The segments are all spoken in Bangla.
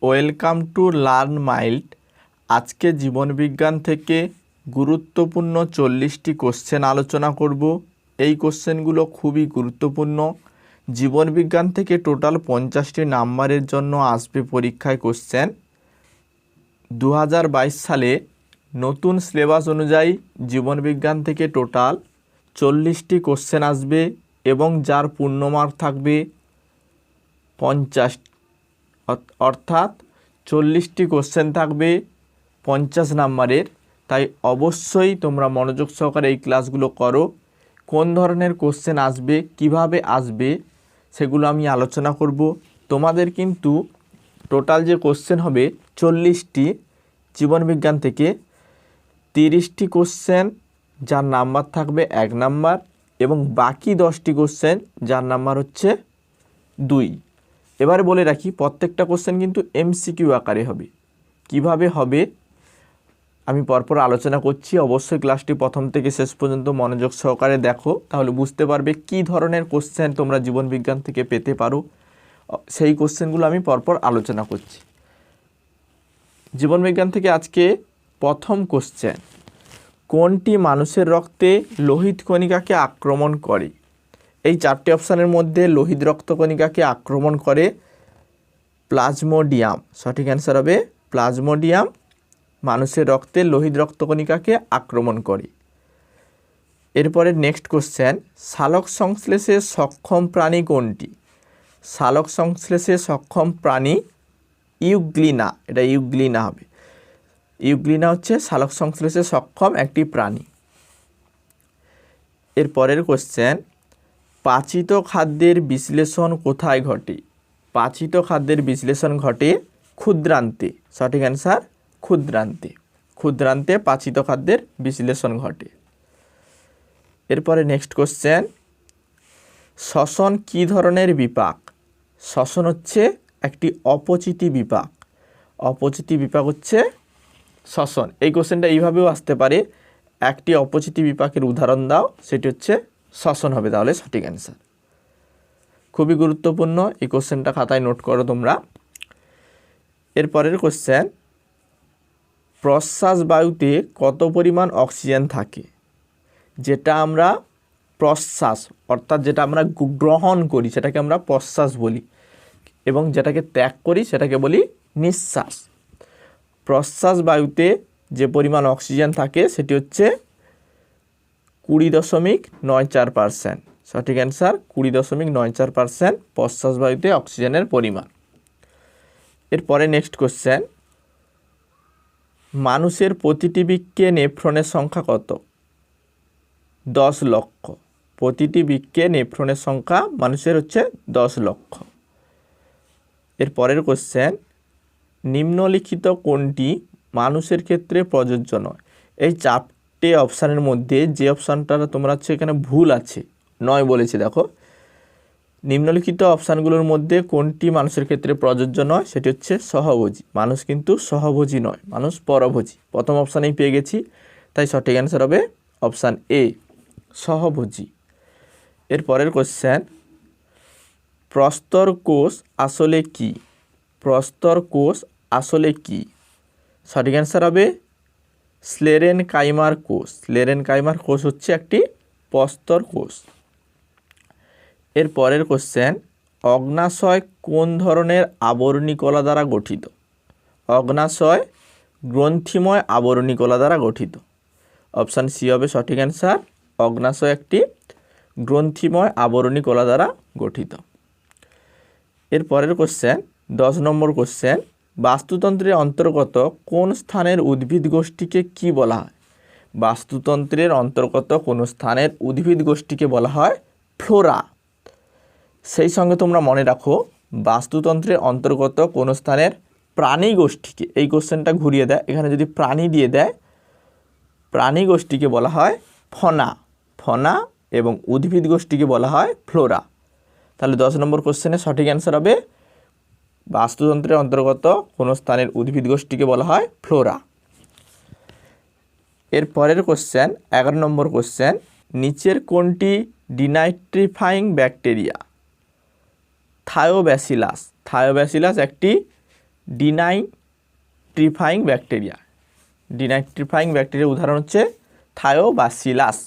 Welcome to learn mild. আজকে জীবনবিজ্ঞান থেকে গুরুত্বপূর্ণ 40টি কোশ্চেন আলোচনা করব। এই কোশ্চেনগুলো খুবই গুরুত্বপূর্ণ। জীবনবিজ্ঞান থেকে টোটাল 50টি নাম্বারের জন্য আসবে পরীক্ষায় কোশ্চেন। 2022 সালে নতুন সিলেবাস অনুযায়ী জীবনবিজ্ঞান থেকে টোটাল 40টি কোশ্চেন আসবে এবং যার পূর্ণমার্ক থাকবে 50, অর্থাৎ 40টি কোশ্চেন থাকবে 50 নাম্বারের। তাই অবশ্যই তোমরা মনোযোগ সহকারে এই ক্লাসগুলো করো। কোন ধরনের কোশ্চেন আসবে, কিভাবে আসবে, সেগুলো আমি আলোচনা করব। তোমাদের কিন্তু টোটাল যে কোশ্চেন হবে 40টি জীবনবিজ্ঞান থেকে, 30টি কোশ্চেন যার নাম্বার থাকবে 1 নাম্বার এবং বাকি 10টি কোশ্চেন যার নাম্বার হচ্ছে 2। এবারে বলে রাখি, প্রত্যেকটা কোশ্চেন কিন্তু এমসিকিউ আকারে হবে। কিভাবে হবে আমি পরপর আলোচনা করছি। অবশ্যই ক্লাসটি প্রথম থেকে শেষ পর্যন্ত মনোযোগ সহকারে দেখো, তাহলে বুঝতে পারবে কি ধরনের কোশ্চেন তোমরা জীবনবিজ্ঞান থেকে পেতে পারো। সেই কোশ্চেনগুলো আমি পরপর আলোচনা করছি। জীবনবিজ্ঞান থেকে আজকে প্রথম কোশ্চেন, কোনটি মানুষের রক্তে লোহিত কণিকাকে আক্রমণ করে? এই 4টি অপশানের মধ্যে লোহিত রক্তকণিকাকে আক্রমণ করে প্লাজমোডিয়াম। সঠিক অ্যান্সার হবে প্লাজমোডিয়াম মানুষের রক্তে লোহিত রক্তকণিকাকে আক্রমণ করে। এরপরে নেক্সট কোশ্চেন, সালোক সংশ্লেষে সক্ষম প্রাণী কোনটি? সালোক সংশ্লেষে সক্ষম প্রাণী ইউগ্লিনা। এটা ইউগ্লিনা হবে। ইউগ্লিনা হচ্ছে সালোক সংশ্লেষে সক্ষম একটি প্রাণী। এরপরের কোশ্চেন, পাচিত খাদ্যের বিশ্লেষণ কোথায় ঘটে? পাচিত খাদ্যের বিশ্লেষণ ঘটে ক্ষুদ্রান্তে। সঠিক অ্যান্সার ক্ষুদ্রান্তে। ক্ষুদ্রান্তে পাচিত খাদ্যের বিশ্লেষণ ঘটে। এরপরে নেক্সট কোশ্চেন, শ্বসন কী ধরনের বিপাক? শ্বসন হচ্ছে একটি অপচিতি বিপাক। অপচিতি বিপাক হচ্ছে শ্বসন। এই কোশ্চেনটা এইভাবেও আসতে পারে, একটি অপচিতি বিপাকের উদাহরণ দাও, সেটি হচ্ছে শ্বসন হবে তাহলে সঠিক অ্যান্সার। খুবই গুরুত্বপূর্ণ, এই কোশ্চেনটা খাতায় নোট করো তোমরা। এরপরের কোশ্চেন, প্রশ্বাস বায়ুতে কত পরিমাণ অক্সিজেন থাকে? যেটা আমরা প্রশ্বাস, অর্থাৎ যেটা আমরা গ্রহণ করি সেটাকে আমরা প্রশ্বাস বলি, এবং যেটাকে ত্যাগ করি সেটাকে বলি নিঃশ্বাস। প্রশ্বাস বায়ুতে যে পরিমাণ অক্সিজেন থাকে সেটি হচ্ছে 20.94%। সঠিক অ্যান্সার 20.94% প্রশ্বাস বায়ুতে অক্সিজেনের পরিমাণ। এরপরে নেক্সট কোশ্চেন, মানুষের প্রতিটি বৃক্কে নেফ্রনের সংখ্যা কত? 10 লক্ষ। প্রতিটি বৃক্কে নেফ্রনের সংখ্যা মানুষের হচ্ছে 10 লক্ষ। এরপরের কোশ্চেন, নিম্নলিখিত কোনটি মানুষের ক্ষেত্রে প্রযোজ্য নয়? এই 4টে অপশানের মধ্যে যে অপশানটা তোমরা হচ্ছে এখানে ভুল আছে, নয় বলেছে। দেখো, নিম্নলিখিত অপশানগুলোর মধ্যে কোনটি মানুষের ক্ষেত্রে প্রযোজ্য নয়? সেটি হচ্ছে সহভোজী। মানুষ কিন্তু সহভোজী নয়, মানুষ পরভোজী। প্রথম অপশানেই পেয়ে গেছি, তাই সঠিক অ্যান্সার হবে অপশান এ, সহভোজী। এরপরের কোশ্চেন, প্রস্তর কোষ আসলে কি? প্রস্তর কোষ আসলে কি? সঠিক অ্যান্সার হবে স্লেরেনকাইমার কোষ। স্লেরেনকাইমার কোষ হচ্ছে একটি প্রস্তর কোষ। এর পরের কোশ্চেন, অগ্নাশয় কোন ধরনের আবরণী কলা দ্বারা গঠিত? অগ্নাশয় গ্রন্থিময় আবরণী কলা দ্বারা গঠিত। অপশান সি হবে সঠিক অ্যান্সার। অগ্নাশয় একটি গ্রন্থিময় আবরণী কলা দ্বারা গঠিত। এর পরের কোশ্চেন 10 নম্বর কোশ্চেন, বাস্তুতন্ত্রের অন্তর্গত কোন স্থানের উদ্ভিদ গোষ্ঠীকে কি বলা হয়? বাস্তুতন্ত্রের অন্তর্গত কোন স্থানের উদ্ভিদ গোষ্ঠীকে বলা হয় ফ্লোরা। সেই সঙ্গে তোমরা মনে রাখো, বাস্তুতন্ত্রের অন্তর্গত কোন স্থানের প্রাণী গোষ্ঠীকে, এই কোশ্চেনটা ঘুরিয়ে দেয়, এখানে যদি প্রাণী দিয়ে দেয়, প্রাণী গোষ্ঠীকে বলা হয় ফনা। ফনা এবং উদ্ভিদ গোষ্ঠীকে বলা হয় ফ্লোরা। তাহলে 10 নম্বর কোশ্চেনের সঠিক অ্যান্সার হবে বাস্তুতন্ত্রের অন্তর্গত কোন স্থানের উদ্ভিদ গোষ্ঠীকে বলা হয় ফ্লোরা। এর পরের কোশ্চেন 11 নম্বর কোশ্চেন, নিচের কোনটি ডিনাইট্রিফাইং ব্যাকটেরিয়া? থায়োব্যাসিলাস। থায়োব্যাসিলাস একটি ডিনাইট্রিফাইং ব্যাকটেরিয়া। ডিনাইট্রিফাইং ব্যাকটেরিয়ার উদাহরণ হচ্ছে থায়োবাসিলাস।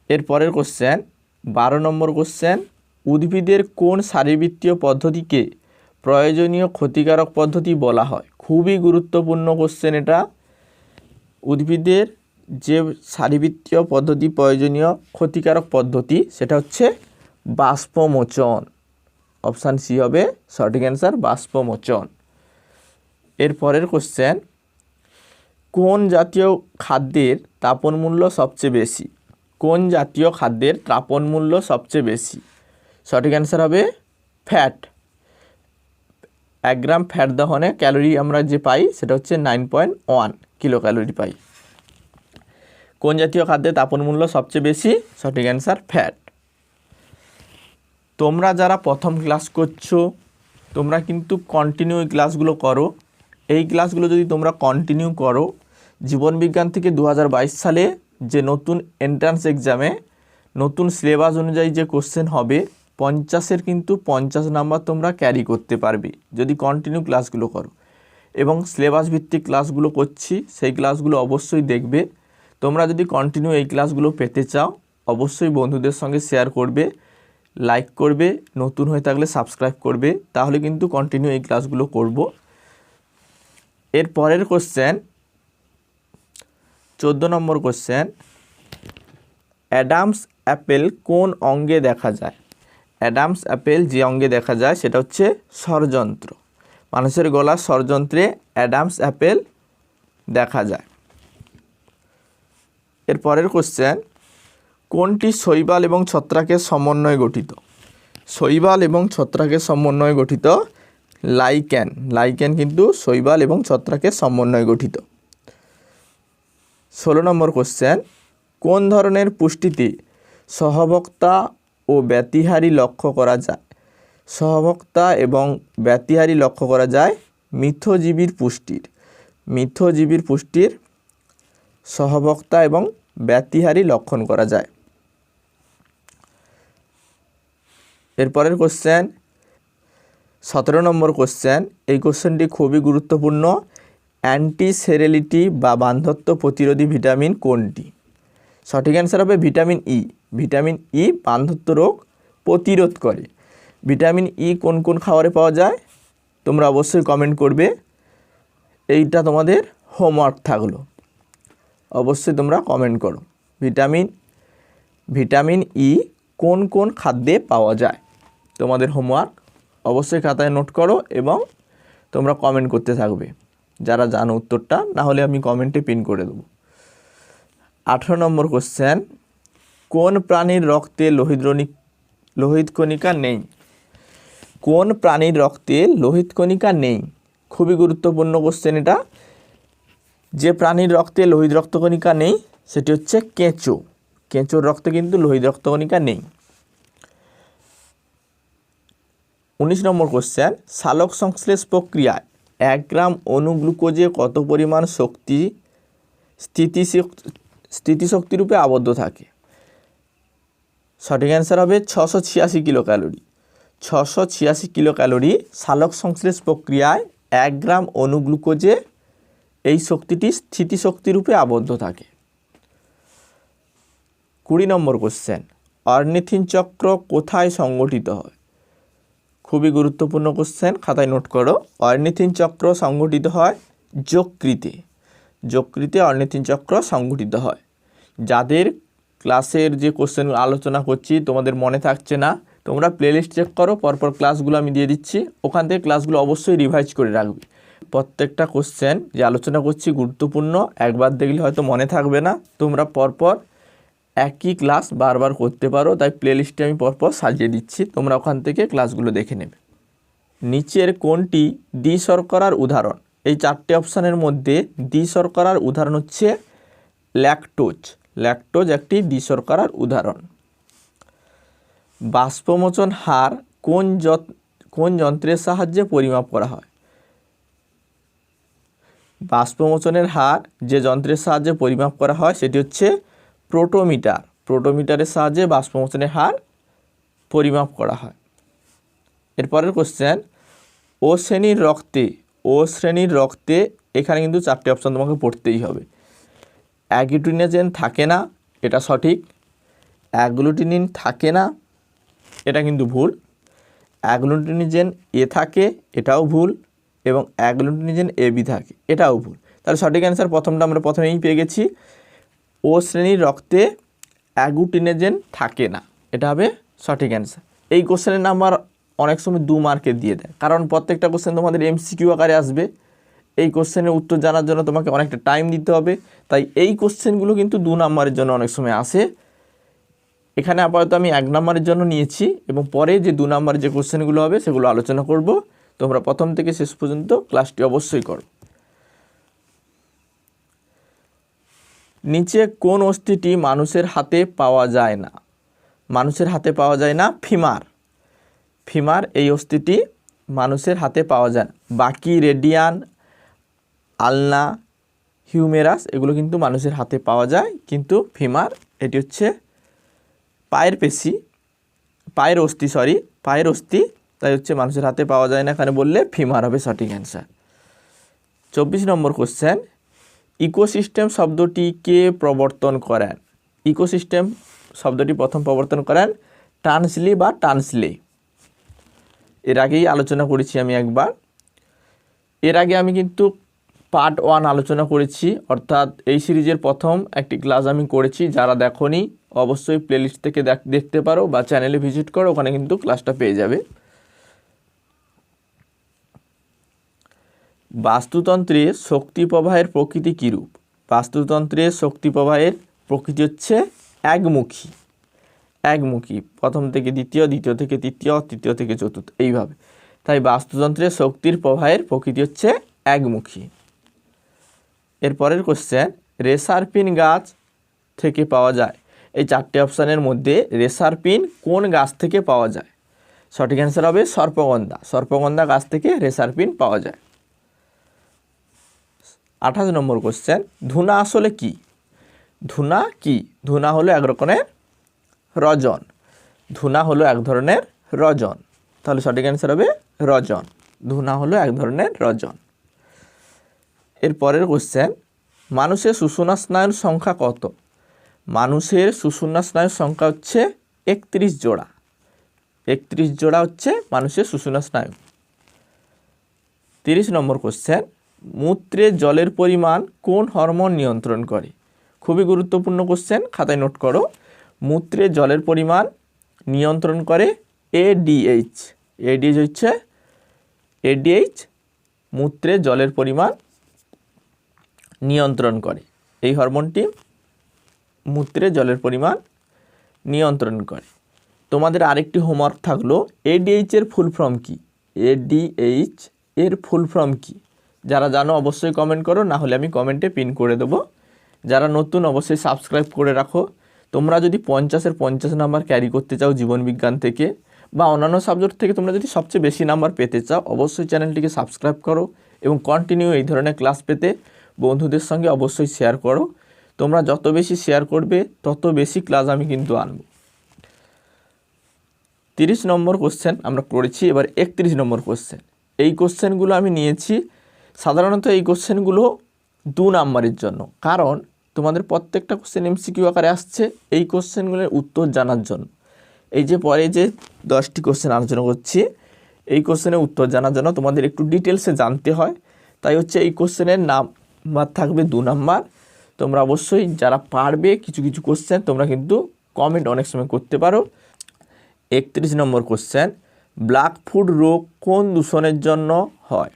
এরপরের কোশ্চেন 12 নম্বর কোশ্চেন, উদ্ভিদের কোন শারীরবৃত্তীয় পদ্ধতিকে প্রয়োজনীয় ক্ষতিকারক পদ্ধতি বলা হয়? খুবই গুরুত্বপূর্ণ কোশ্চেন এটা। উদ্ভিদের যে শারীরবৃত্তীয় পদ্ধতি প্রয়োজনীয় ক্ষতিকারক পদ্ধতি সেটা হচ্ছে বাষ্পমোচন। অপশান সি হবে সঠিক অ্যান্সার, বাষ্পমোচন। এরপরের কোশ্চেন, কোন জাতীয় খাদ্যের তাপন মূল্য সবচেয়ে বেশি? কোন জাতীয় খাদ্যের তাপন মূল্য সবচেয়ে বেশি? সঠিক অ্যান্সার হবে ফ্যাট। 1 গ্রাম ফ্যাট দহনে ক্যালোরি আমরা যে পাই সেটা হচ্ছে 9.1 কিলো ক্যালোরি পাই। কোন জাতীয় খাদ্যের তাপন মূল্য সবচেয়ে বেশি? সঠিক অ্যান্সার ফ্যাট। তোমরা যারা প্রথম ক্লাস করছো তোমরা কিন্তু কন্টিনিউ এই ক্লাসগুলো করো। এই ক্লাসগুলো যদি তোমরা কন্টিনিউ করো, জীবনবিজ্ঞান থেকে 2022 সালে যে নতুন এন্ট্রান্স এক্সামে নতুন সিলেবাস অনুযায়ী যে কোশ্চেন হবে 50-এর কিন্তু 50 নাম্বার তোমরা ক্যারি করতে পারবে যদি কন্টিনিউ ক্লাসগুলো করো। এবং সিলেবাস ভিত্তিক ক্লাসগুলো করছি, সেই ক্লাসগুলো অবশ্যই দেখবে। তোমরা যদি কন্টিনিউ এই ক্লাসগুলো পেতে চাও অবশ্যই বন্ধুদের সঙ্গে শেয়ার করবে, লাইক করবে, নতুন হয়ে থাকলে সাবস্ক্রাইব করবে, তাহলে কিন্তু কন্টিনিউ এই ক্লাসগুলো করব। এর পরের কোশ্চেন 14 নম্বর কোশ্চেন, অ্যাডামস অ্যাপেল কোন অঙ্গে দেখা যায়? অ্যাডামস অ্যাপেল যে অঙ্গে দেখা যায় সেটা হচ্ছে স্বরযন্ত্র। মানুষের গলার স্বরযন্ত্রে অ্যাডামস অ্যাপেল দেখা যায়। এর পরের কোশ্চেন, কোনটি শৈবাল এবং ছত্রাকের সমন্বয়ে গঠিত? শৈবাল এবং ছত্রাকের সমন্বয়ে গঠিত লাইকেন। লাইকেন কিন্তু শৈবাল এবং ছত্রাকের সমন্বয়ে গঠিত। 16 নম্বর কোশ্চেন, কোন ধরনের পুষ্টিতে সহবক্তা ও ব্যতিহারী লক্ষ্য করা যায়? সহবক্তা এবং ব্যতিহারী লক্ষ্য করা যায় মিথজীবীর পুষ্টির। মিথজীবীর পুষ্টির সহবক্তা এবং ব্যতিহারী লক্ষণ করা যায়। এরপরের কোশ্চেন 17 নম্বর কোশ্চেন, এই কোশ্চেনটি খুবই গুরুত্বপূর্ণ। অ্যান্টিসেরেলিটি বা বান্ধত্ব প্রতিরোধী ভিটামিন কোনটি? সঠিক অ্যান্সার হবে ভিটামিন ই। ভিটামিন ই বান্ধত্ব রোগ প্রতিরোধ করে। ভিটামিন ই কোন কোন খাবারে পাওয়া যায় তোমরা অবশ্যই কমেন্ট করবে। এইটা তোমাদের হোমওয়ার্ক থাকলো, অবশ্যই তোমরা কমেন্ট করো। ভিটামিন ই কোন কোন খাদ্যে পাওয়া যায় তোমাদের হোমওয়ার্ক অবশ্যই খাতায় নোট করো এবং তোমরা কমেন্ট করতে থাকবে যারা জানো উত্তরটা, না হলে আমি কমেন্টে পিন করে দেবো। 18 নম্বর কোশ্চেন, কোন প্রাণীর রক্তে লোহিত কণিকা নেই? কোন প্রাণীর রক্তে লোহিত কণিকা নেই? খুবই গুরুত্বপূর্ণ কোশ্চেন এটা। যে প্রাণীর রক্তে লোহিত রক্তকণিকা নেই সেটি হচ্ছে কেঁচো। কেঁচোর রক্তে কিন্তু লোহিত রক্তকণিকা নেই। 19 নম্বর কোশ্চেন, সালোক সংশ্লেষ প্রক্রিয়ায় 1 গ্রাম অনুগ্লুকোজে কত পরিমাণ স্থিতিশক্তি রূপে আবদ্ধ থাকে? সঠিক অ্যান্সার হবে 686 কিলো ক্যালোরি। 686 কিলো ক্যালোরি সালোক সংশ্লেষ প্রক্রিয়ায় 1 গ্রাম অনুগ্লুকোজে এই শক্তিটি স্থিতিশক্তি রূপে আবদ্ধ থাকে। 20 নম্বর কোশ্চেন, অর্নিথিন চক্র কোথায় সংগঠিত হয়? খুবই গুরুত্বপূর্ণ কোশ্চেন, খাতায় নোট করো। অর্নিথিন চক্র সংগঠিত হয় যকৃতে। যকৃতে অর্নিথিন চক্র সংগঠিত হয়। যাদের ক্লাসের যে কোশ্চেন আলোচনা করছি তোমাদের মনে থাকছে না, তোমরা প্লেলিস্ট চেক করো, পরপর ক্লাসগুলো আমি দিয়ে দিচ্ছি, ওখান থেকে ক্লাসগুলো অবশ্যই রিভাইজ করে রাখবে। প্রত্যেকটা কোশ্চেন যে আলোচনা করছি গুরুত্বপূর্ণ, একবার দেখলে হয়তো মনে থাকবে না, তোমরা পরপর একই ক্লাস বারবার করতে পারো, তাই প্লেলিস্টে আমি পরপর সাজিয়ে দিচ্ছি, তোমরা ওখান থেকে ক্লাসগুলো দেখে নেবে। নিচের কোনটি দ্বি শর্করার উদাহরণ? এই 4টে অপশানের মধ্যে দ্বি শর্করার উদাহরণ হচ্ছে ল্যাকটোজ। ল্যাকটোজ একটি দ্বি শর্করার উদাহরণ। বাষ্পমোচন হার কোন যন্ত্রের সাহায্যে পরিমাপ করা হয়? বাষ্পমোচনের হার যে যন্ত্রের সাহায্যে পরিমাপ করা হয় সেটি হচ্ছে প্রোটোমিটার। প্রোটোমিটারের সাহায্যে বাষ্পমোচনের হার পরিমাপ করা হয়। এরপরের কোশ্চেন, ও শ্রেণীর রক্তে এখানে কিন্তু 4টে অপশান তোমাকে পড়তেই হবে। অ্যাগ্লুটিনেজেন থাকে না, এটা সঠিক। অ্যাগ্লুটিনিন থাকে না, এটা কিন্তু ভুল। অ্যাগ্লুটিনিজেন এ থাকে, এটাও ভুল। এবং অ্যাগ্লুটিনিজেন এ বি থাকে, এটাও ভুল। তাহলে সঠিক অ্যান্সার প্রথমটা আমরা প্রথমেই পেয়ে গেছি, ও শ্রেণীর রক্তে অ্যাগ্লুটিনেজেন থাকে না, এটা হবে সঠিক অ্যান্সার। এই কোশ্চেনের নাম্বার অনেক সময় 2 মার্কের দিয়ে দেয়, কারণ প্রত্যেকটা কোশ্চেন তোমাদের এমসিকিউ আকারে আসবে। এই কোশ্চেনের উত্তর জানার জন্য তোমাকে অনেকটা টাইম দিতে হবে, তাই এই কোশ্চেনগুলো কিন্তু 2 নাম্বারের জন্য অনেক সময় আসে। এখানে আপাতত আমি 1 নাম্বারের জন্য নিয়েছি, এবং পরে যে 2 নাম্বারের যে কোশ্চেনগুলো হবে সেগুলো আলোচনা করব। তোমরা প্রথম থেকে শেষ পর্যন্ত ক্লাসটি অবশ্যই করো। নিচে কোন অস্থিটি মানুষের হাতে পাওয়া যায় না? মানুষের হাতে পাওয়া যায় না, ফিমার এই অস্থিটি মানুষের হাতে পাওয়া যায় না। বাকি রেডিয়ান, আলনা, হিউমেরাস এগুলো কিন্তু মানুষের হাতে পাওয়া যায়, কিন্তু ফিমার এটি হচ্ছে পায়ের অস্থি, তাই হচ্ছে মানুষের হাতে পাওয়া যায় না, এখানে বললে ফিমার হবে সঠিক অ্যান্সার। 24 নম্বর কোশ্চেন, ইকোসিস্টেম শব্দটি কে প্রবর্তন করেন? ইকোসিস্টেম শব্দটি প্রথম প্রবর্তন করেন টানসলি। এর আগেই আলোচনা করেছি আমি একবার। এর আগে আমি কিন্তু পার্ট 1 আলোচনা করেছি, অর্থাৎ এই সিরিজের প্রথম একটি ক্লাস আমি করেছি। যারা দেখোনি অবশ্যই প্লেলিস্ট থেকে দেখতে পারো, বা চ্যানেলে ভিজিট করো, ওখানে কিন্তু ক্লাসটা পেয়ে যাবে। বাস্তুতন্ত্রে শক্তি প্রবাহের প্রকৃতি কীরূপ? বাস্তুতন্ত্রে শক্তি প্রবাহের প্রকৃতি হচ্ছে একমুখী, প্রথম থেকে দ্বিতীয়, দ্বিতীয় থেকে তৃতীয়, তৃতীয় থেকে চতুর্থ, এইভাবে। তাই বাস্তুতন্ত্রে শক্তির প্রবাহের প্রকৃতি হচ্ছে একমুখী। এরপরের কোশ্চেন, রেসারপিন গাছ থেকে পাওয়া যায়। এই 4টে অপশানের মধ্যে রেসারপিন কোন গাছ থেকে পাওয়া যায়? সঠিক অ্যান্সার হবে সর্পগন্ধা গাছ থেকে রেসারপিন পাওয়া যায়। 28 নম্বর কোশ্চেন, ধুনা আসলে কি? ধুনা হলো এক ধরনের রজন। তাহলে সঠিক অ্যান্সার হবে রজন। ধুনা হলো এক ধরনের রজন। এর পরের কোশ্চেন, মানুষের সুষুম্না স্নায়ুর সংখ্যা কত? মানুষের সুষুম্না স্নায়ুর সংখ্যা হচ্ছে 31 জোড়া। 31 জোড়া হচ্ছে মানুষের সুষুম্না স্নায়ু। 30 নম্বর কোশ্চেন, মূত্রে জলের পরিমাণ কোন হরমোন নিয়ন্ত্রণ করে? খুবই গুরুত্বপূর্ণ কোশ্চেন, খাতায় নোট করো। মূত্রে জলের পরিমাণ নিয়ন্ত্রণ করে এডিএইচ। এডিএইচ মূত্রে জলের পরিমাণ নিয়ন্ত্রণ করে। এই হরমোনটি মূত্রে জলের পরিমাণ নিয়ন্ত্রণ করে। তোমাদের আরেকটি হোমওয়ার্ক থাকলো, এডিএইচ এর ফুল ফর্ম কি? এডিএইচ এর ফুল ফর্ম কি? যারা জানো অবশ্যই কমেন্ট করো, না হলে আমি কমেন্টে পিন করে দেবো। যারা নতুন অবশ্যই সাবস্ক্রাইব করে রাখো। তোমরা যদি 50-এর 50 নাম্বার ক্যারি করতে চাও জীবন বিজ্ঞান থেকে, বা অন্যান্য সাবজেক্ট থেকে তোমরা যদি সবচেয়ে বেশি নাম্বার পেতে চাও, অবশ্যই চ্যানেলটিকে সাবস্ক্রাইব করো, এবং কন্টিনিউ এই ধরনের ক্লাস পেতে বন্ধুদের সঙ্গে অবশ্যই শেয়ার করো। তোমরা যত বেশি শেয়ার করবে তত বেশি ক্লাস আমি কিন্তু আনবো। 30 নম্বর কোশ্চেন আমরা করেছি, এবার 31 নম্বর কোশ্চেন। এই কোশ্চেনগুলো আমি নিয়েছি, সাধারণত এই কোশ্চেনগুলো 2 নাম্বারের জন্য, কারণ তোমাদের প্রত্যেকটা কোশ্চেন এমসিকিউ আকারে আসছে এই কোশ্চেনগুলোর উত্তর জানার জন্য। এই যে পরে যে 10টি কোশ্চেন আলোচনা করছি, এই কোশ্চেনের উত্তর জানার জন্য তোমাদের একটু ডিটেলসে জানতে হয়। তাই হচ্ছে এই কোশ্চেনের নাম্বার থাকবে 2 নাম্বার। তোমরা অবশ্যই যারা পারবে কিছু কিছু কোশ্চেন তোমরা কিন্তু কমেন্ট অনেক সময় করতে পারো। 31 নম্বর কোশ্চেন, ব্ল্যাকফুট রোগ কোন দূষণের জন্য হয়?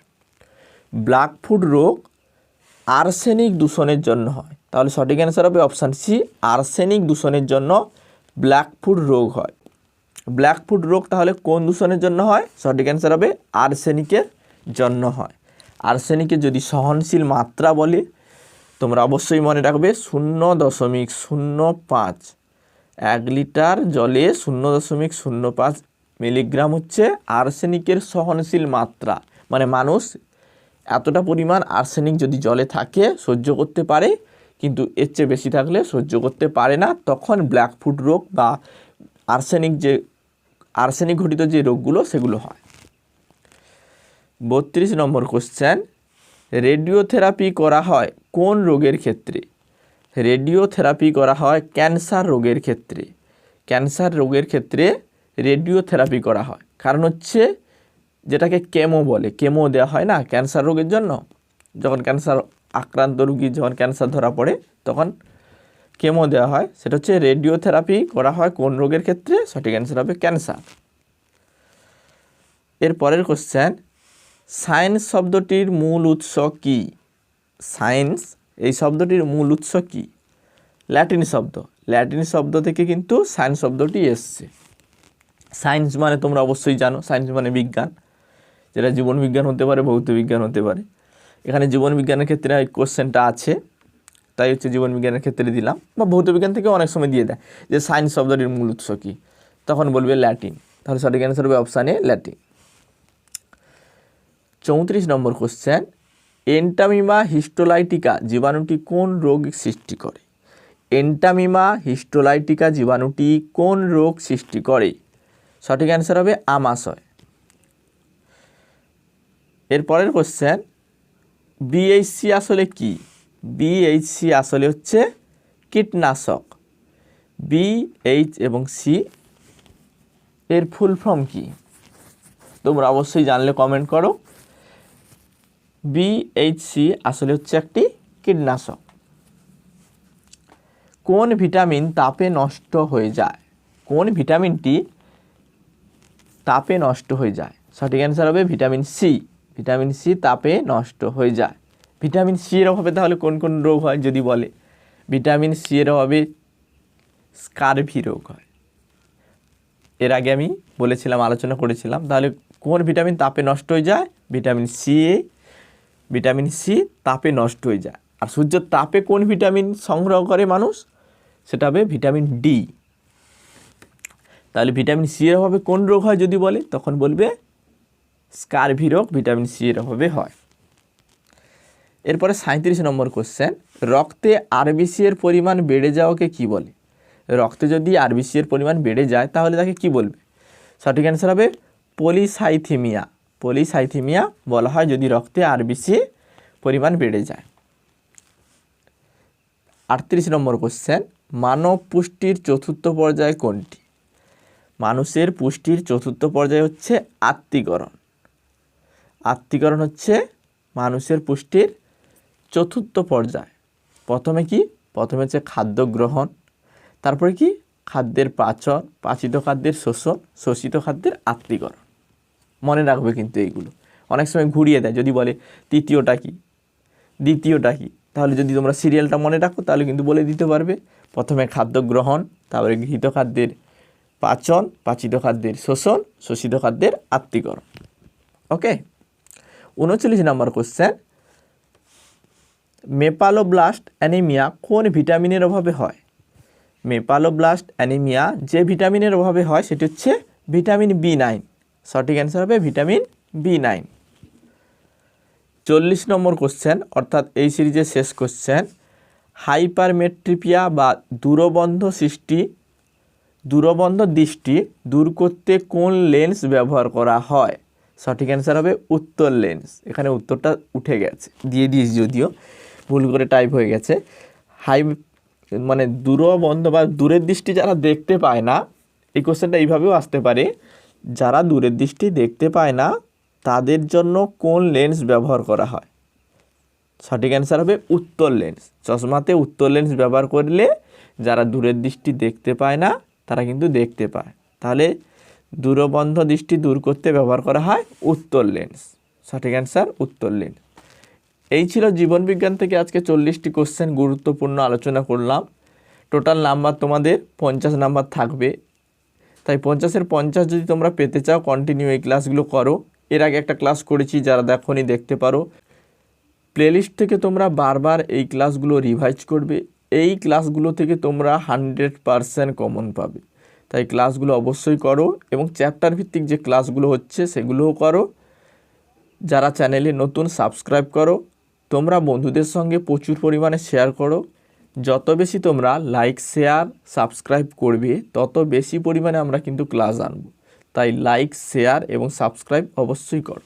ব্ল্যাকফুট রোগ আর্সেনিক দূষণের জন্য হয়। তাহলে সঠিক অ্যান্সার হবে অপশান সি, আর্সেনিক দূষণের জন্য ব্ল্যাকফুট রোগ হয়। ব্ল্যাকফুট রোগ তাহলে কোন দূষণের জন্য হয়? সঠিক অ্যান্সার হবে আর্সেনিকের জন্য হয়। আর্সেনিকের যদি সহনশীল মাত্রা বলে, তোমরা অবশ্যই মনে রাখবে 0.05। 1 লিটার জলে 0.05 মিলিগ্রাম হচ্ছে আর্সেনিকের সহনশীল মাত্রা। মানে মানুষ এতটা পরিমাণ আর্সেনিক যদি জলে থাকে সহ্য করতে পারে, কিন্তু এর চেয়ে বেশি থাকলে সহ্য করতে পারে না, তখন ব্ল্যাকফুট রোগ বা আর্সেনিক ঘটিত যে রোগগুলো সেগুলো হয়। 32 নম্বর কোশ্চেন, রেডিওথেরাপি করা হয় কোন রোগের ক্ষেত্রে? রেডিওথেরাপি করা হয় ক্যান্সার রোগের ক্ষেত্রে। ক্যান্সার রোগের ক্ষেত্রে রেডিওথেরাপি করা হয়, কারণ হচ্ছে যেটাকে কেমো বলে, কেমো দেওয়া হয় না ক্যান্সার রোগের জন্য। যখন ক্যান্সার আক্রান্ত রোগী যখন ক্যান্সার ধরা পড়ে তখন কেমো দেওয়া হয়, সেটা হচ্ছে রেডিওথেরাপি করা হয় কোন রোগের ক্ষেত্রে? সঠিক অ্যান্সার হবে ক্যান্সার। এর পরের কোশ্চেন, সায়েন্স শব্দটির মূল উৎস কি? সায়েন্স এই শব্দটির মূল উৎস কি? ল্যাটিন শব্দ। ল্যাটিন শব্দ থেকে কিন্তু সায়েন্স শব্দটি এসছে। সায়েন্স মানে তোমরা অবশ্যই জানো, সায়েন্স মানে বিজ্ঞান, যেটা জীবন বিজ্ঞান হতে পারে, ভৌত বিজ্ঞান হতে পারে। এখানে জীবন বিজ্ঞানের ক্ষেত্রে এই কোশ্চেনটা আছে, তাই হচ্ছে জীবন বিজ্ঞানের ক্ষেত্রে দিলাম, বা ভৌত বিজ্ঞান থেকে অনেক সময় দিয়ে দেয় যে সায়েন্স শব্দটির মূল উৎস কী, তখন বলবে ল্যাটিন। তাহলে সঠিক অ্যান্সার হবে অপশান এ, ল্যাটিন। 34 নম্বর কোশ্চেন, এন্টামিমা হিস্টোলাইটিকা জীবাণুটি কোন রোগ সৃষ্টি করে? এন্টামিমা হিস্টোলাইটিকা জীবাণুটি কোন রোগ সৃষ্টি করে? সঠিক অ্যান্সার হবে আমাশয়। এরপরের কোশ্চেন, বিএইচসি আসলে কি? বিএইচসি আসলে হচ্ছে কীটনাশক। বিএইচ এবং সি এর ফুল ফর্ম কি? তোমরা অবশ্যই জানলে কমেন্ট করো। বিএইচসি আসলে হচ্ছে একটি কীটনাশক। কোন ভিটামিন তাপে নষ্ট হয়ে যায়? কোন ভিটামিনটি তাপে নষ্ট হয়ে যায়? সঠিক অ্যান্সার হবে ভিটামিন সি। ভিটামিন সি তাপে নষ্ট হয়ে যায়। ভিটামিন সি এর অভাবে তাহলে কোন কোন রোগ হয় যদি বলে? ভিটামিন সি এর অভাবে স্কারভি রোগ হয়। এর আগে আমি বলেছিলাম, আলোচনা করেছিলাম। তাহলে কোন ভিটামিন তাপে নষ্ট হয়ে যায়? Vitamin C. ভিটামিন সি তাপে নষ্ট হয়ে যায়। আর সূর্যের তাপে কোন ভিটামিন সংগ্রহ করে মানুষ? সেটা হবে ভিটামিন ডি। তাহলে ভিটামিন সি এর অভাবে কোন রোগ হয় যদি বলে, তখন বলবে স্কারভি রোগ ভিটামিন সি এর অভাবে হয়। এরপরে 37 নম্বর কোশ্চেন, রক্তে আরবিসি এর পরিমাণ বেড়ে যাওয়াকে কি বলে? রক্তে যদি আরবিসি এর পরিমাণ বেড়ে যায় তাহলে তাকে কি বলবে? সঠিক অ্যান্সার হবে পলিসাইথেমিয়া। পলিসাইথেমিয়া বলা হয় যদি রক্তে আরবিসি পরিমাণ বেড়ে যায়। 38 নম্বর কোশ্চেন, মানব পুষ্টির চতুর্থ পর্যায় কোনটি? মানুষের পুষ্টির চতুর্থ পর্যায় হচ্ছে আত্তীকরণ। আত্তীকরণ হচ্ছে মানুষের পুষ্টির চতুর্থ পর্যায়। প্রথমে কি? প্রথমে হচ্ছে খাদ্য গ্রহণ, তারপরে কি? খাদ্যের পাচন, পাচিত খাদ্যের শোষণ, শোষিত খাদ্যের আত্তীকরণ। মনে রাখবে কিন্তু এইগুলো, অনেক সময় ঘুরিয়ে দেয় যদি বলে তৃতীয়টা কি, দ্বিতীয়টা কি। তাহলে যদি তোমরা সিরিয়ালটা মনে রাখো তাহলে কিন্তু বলে দিতে পারবে। প্রথমে খাদ্য গ্রহণ, তারপরে গৃহীত খাদ্যের পাচন, পাচিত খাদ্যের শোষণ, শোষিত খাদ্যের আত্তীকরণ। ওকে। 39 নম্বর কোশ্চেন, মেপালোব্লাস্ট অ্যানিমিয়া কোন ভিটামিনের অভাবে হয়? মেপালোব্লাস্ট অ্যানিমিয়া যে ভিটামিনের অভাবে হয় সেটি হচ্ছে ভিটামিন বি9। সঠিক অ্যান্সার হবে ভিটামিন বি9। 40 নম্বর কোশ্চেন, অর্থাৎ এই সিরিজের শেষ কোশ্চেন, হাইপারমেট্রিপিয়া বা দূরবন্ধ দৃষ্টি দূর করতে কোন লেন্স ব্যবহার করা হয়? সঠিক অ্যান্সার হবে উত্তর লেন্স। এখানে উত্তরটা উঠে গেছে, দিয়ে দিয়েছি যদিও ভুল করে টাইপ হয়ে গেছে। মানে দূরবন্ধ বা দূরের দৃষ্টি যারা দেখতে পায় না, এই কোশ্চেনটা এইভাবেও আসতে পারে, যারা দূরের দৃষ্টি দেখতে পায় না তাদের জন্য কোন লেন্স ব্যবহার করা হয়? সঠিক অ্যান্সার হবে উত্তর লেন্স। চশমাতে উত্তর লেন্স ব্যবহার করলে যারা দূরের দৃষ্টি দেখতে পায় না তারা কিন্তু দেখতে পায়। তাহলে দূরবন্ধ দৃষ্টি দূর করতে ব্যবহার করা হয় উত্তর লেন্স। সঠিক অ্যান্সার উত্তর লেন্স। এই ছিল জীবনবিজ্ঞান থেকে আজকে 40টি কোশ্চেন গুরুত্বপূর্ণ আলোচনা করলাম। টোটাল নাম্বার তোমাদের 50 নাম্বার থাকবে, তাই 50-এর 50 যদি তোমরা পেতে চাও কন্টিনিউ এই ক্লাসগুলো করো। এর আগে একটা ক্লাস করেছি, যারা দেখোনি দেখতে পারো। প্লেলিস্ট থেকে তোমরা বারবার এই ক্লাসগুলো রিভাইজ করবে। এই ক্লাসগুলো থেকে তোমরা 100% কমন পাবে। তাই ক্লাসগুলো অবশ্যই করো এবং চ্যাপ্টার ভিত্তিক যে ক্লাসগুলো হচ্ছে সেগুলোও করো। যারা চ্যানেলে নতুন সাবস্ক্রাইব করো, তোমরা বন্ধুদের সঙ্গে প্রচুর পরিমাণে শেয়ার করো। যত বেশি তোমরা লাইক, শেয়ার, সাবস্ক্রাইব করবে তত বেশি পরিমাণে আমরা কিন্তু ক্লাস আনব। তাই লাইক, শেয়ার এবং সাবস্ক্রাইব অবশ্যই করো।